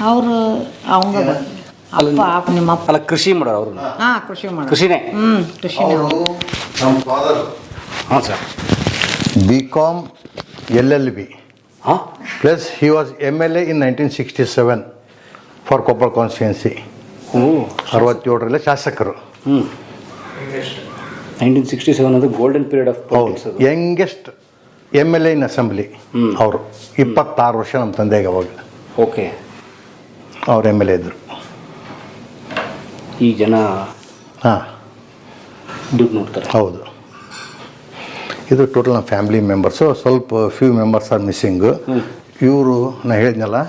ಅವರು ಅವಂಗ ಅಪ್ಪ ನಿಮ್ಮ ಅಪ್ಪ ಅಲ್ಲ ಕೃಷಿ ಮಾಡೋರು ಅವರು. ಹಾಂ ಕೃಷಿ ಮಾಡೋರು. ಕೃಷಿನೇ. ಕೃಷಿನೇ. ನಮ್ಮ ಫಾದರ್ ಹಾಂ ಸರ್. BCom LLB. ಹಾಂ. Plus he was MLA in 1967 for Koppal constituency. 67ರಲ್ಲಿ ಶಾಸಕರು. 1967 ಅದು ಗೋಲ್ಡನ್ ಪೀರಿಯಡ್ ಆಫ್ ಹೌದು. ಯಂಗೆಸ್ಟ್ MLA ಇನ್ ಅಸೆಂಬ್ಲಿ ಅವರು. 26 ವರ್ಷ ನಮ್ಮ ತಂದೆಗೆ ಅವಾಗ. ಓಕೆ. ಅವ್ರು MLA ಇದ್ದರು. ಈ ಜನ ಹಾಂ ದುಡ್ಡು ನೋಡ್ತಾರೆ. ಹೌದು. ಇದು ಟೋಟಲ್ ನಮ್ಮ ಫ್ಯಾಮಿಲಿ ಮೆಂಬರ್ಸು. ಸ್ವಲ್ಪ ಫ್ಯೂ ಮೆಂಬರ್ಸ್ ಆರ್ ಮಿಸ್ಸಿಂಗು. ಇವರು ನಾ ಹೇಳಿದ್ನಲ್ಲ,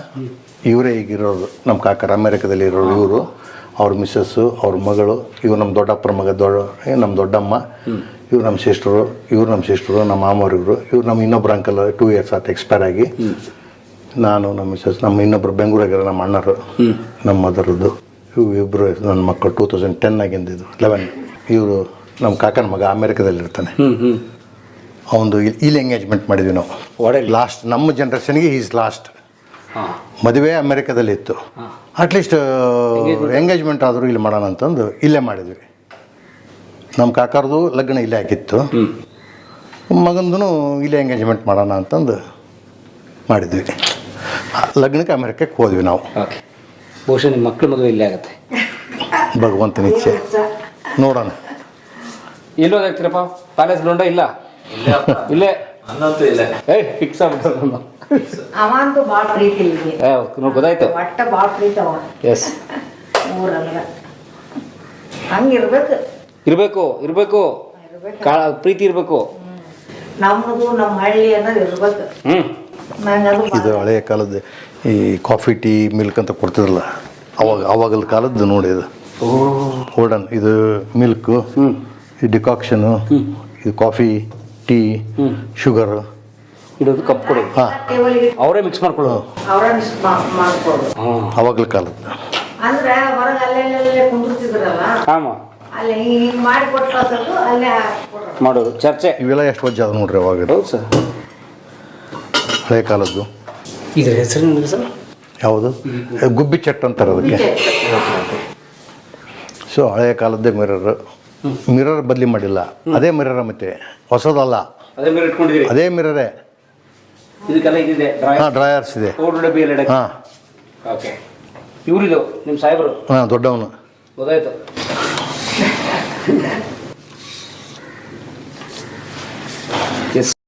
ಇವರೇ ಈಗಿರೋದು ನಮ್ಮ ಕಾಕರ ಅಮೇರಿಕಾದಲ್ಲಿ ಇರೋರು. ಇವರು ಅವ್ರ ಮಿಸ್ಸಸ್ಸು, ಅವ್ರ ಮಗಳು, ಇವ್ರು ನಮ್ಮ ದೊಡ್ಡಪ್ಪರ ಮಗ, ನಮ್ಮ ದೊಡ್ಡಮ್ಮ, ಇವ್ರು ನಮ್ಮ ಸಿಸ್ಟರು, ಇವ್ರು ನಮ್ಮ ಸಿಸ್ಟರು, ನಮ್ಮ ಮಾಮವ್ರಿವರು, ಇವ್ರು ನಮ್ಮ ಇನ್ನೊಬ್ರು ಅಂಕಲ್ 2 years ಆಯ್ತು ಎಕ್ಸ್ಪೈರ್ ಆಗಿ. ನಾನು ನಮ್ಮ ಮಿಸ್ಸಸ್, ನಮ್ಮ ಇನ್ನೊಬ್ಬರು ಬೆಂಗಳೂರಾಗಿರೋ ನಮ್ಮ ಅಣ್ಣರು, ನಮ್ಮ ಮದರದ್ದು, ಇಬ್ಬರು ನನ್ನ ಮಕ್ಕಳು 2010 ಆಗಿಂದಿದ್ದು 11. ಇವರು ನಮ್ಮ ಕಾಕನ ಮಗ ಅಮೇರಿಕಾದಲ್ಲಿರ್ತಾನೆ. ಅವನು ಇಲ್ಲಿ ಎಂಗೇಜ್ಮೆಂಟ್ ಮಾಡಿದ್ವಿ ನಾವು. ಲಾಸ್ಟ್ ನಮ್ಮ ಜನ್ರೇಷನ್ಗೆ ಈಸ್ ಲಾಸ್ಟ್. ಮದುವೆ ಅಮೇರಿಕಾದಲ್ಲಿ ಇತ್ತು. ಅಟ್ಲೀಸ್ಟ್ ಎಂಗೇಜ್ಮೆಂಟ್ ಆದರೂ ಇಲ್ಲಿ ಮಾಡೋಣ ಅಂತಂದು ಇಲ್ಲೇ ಮಾಡಿದ್ವಿ. ನಮ್ಮ ಕಾಕರದು ಲಗ್ನ ಇಲ್ಲೇ ಆಗಿತ್ತು. ಮಗಂದು ಇಲ್ಲೇ ಎಂಗೇಜ್ಮೆಂಟ್ ಮಾಡೋಣ ಅಂತಂದು ಮಾಡಿದ್ವಿ. ಲಗ್ನಕ್ಕೆ ಅಮೇರಿಕಕ್ಕೆ ಹೋದ್ವಿ ನಾವು. ಓಕೆ. ಬಹುಶಃ ನಿಮ್ಮ ಮಕ್ಕಳ ಮದುವೆ ಇಲ್ಲೇ ಆಗುತ್ತೆ. ಭಗವಂತನ ಇಚ್ಛೆ, ನೋಡೋಣ. ಎಲ್ಲೋದಾಗ್ತೀರಪ್ಪ? ಪ್ಯಾಲೇಸ್ ಗ್ರೌಂಡ ಇಲ್ಲ? ಇಲ್ಲೇ ಅನ್ನಂತೂ ಇಲ್ಲ. ಫಿಕ್ಸ್ ಆಗ್ಬಿಟ್ಟು ಅವಂತೂ ಭಾಳ ಪ್ರೀತಿ ಇಲ್ಲಿ. ಗೊತ್ತಾಯ್ತು. ಒಟ್ಟ ಭಾಳ ಪ್ರೀತಿ ಅವ. ಎಸ್. ಊರಲ್ಲ ಹಂಗಿರ್ಬೇಕು. ಇರಬೇಕು ಪ್ರೀತಿ ಇರಬೇಕು. ನಮ್ಮದು ನಮ್ಮ ಹಳ್ಳಿ ಅನ್ನೋದು ಇರ್ಬೇಕು. ಇದು ಹಳೆಯ ಕಾಲದ ಈ ಕಾಫಿ ಟೀ ಮಿಲ್ಕ್ ಅಂತ ಕೊಡ್ತಿದ್ರಲ್ಲ, ಅವಾಗದ ಕಾಲದ್ದು ನೋಡಿ. ಇದು ಓಲ್ಡನ್. ಇದು ಮಿಲ್ಕು, ಈ ಡಿಕಾಕ್ಷನು, ಇದು ಕಾಫಿ, ಟೀ, ಶುಗರ್ ಇಡೋದು, ಕಪ್ ಕೊಡೋದು. ಹಾಂ, ಅವರೇ ಮಿಕ್ಸ್ ಮಾಡ್ಕೊಳ್ಳೋದು. ಅವಾಗಲ ಕಾಲದ್ದು. ಅಂದ್ರೆ ಹೊರಗೆ ಅಲ್ಲೆಲ್ಲೆಲ್ಲೇ ಕುಂದಿರ್ತಿದ್ರಲ್ಲ, ಅಲ್ಲಿ ಹಿಂಗೆ ಮಾಡಿ ಕೊಟ್ಟು ಅಲ್ಲೇ ಮಾಡೋದು ಚರ್ಚೆ. ಇವೆಲ್ಲ ಎಷ್ಟು ವಜ್ಜ ಅದ ನೋಡ್ರಿ ಅವಾಗ. ಹೌದು ಸರ್. ಹಳೆ ಕಾಲದ್ದು. ಇದ್ರ ಹೆಸರು ಸರ್ ಯಾವುದು? ಗುಬ್ಬಿ ಚಟ್ ಅಂತಾರೆ ಅದಕ್ಕೆ. ಸೊ ಹಳೆಯ ಕಾಲದ್ದೇ ಮಿರರ್ ಬದಲಿ ಮಾಡಿಲ್ಲ. ಅದೇ ಮಿರರ್, ಮತ್ತೆ ಹೊಸದಲ್ಲ, ಅದೇ ಮಿರರೇ. ಹಾಂ, ಡ್ರಾಯರ್ಸ್ ಇದೆ. ಹಾಂ. ಇವ್ರಿದು ನಿಮ್ಮ ಸಾಹೇಬರು? ಹಾಂ, ದೊಡ್ಡವನು. ಗೊತ್ತಾಯ್ತು.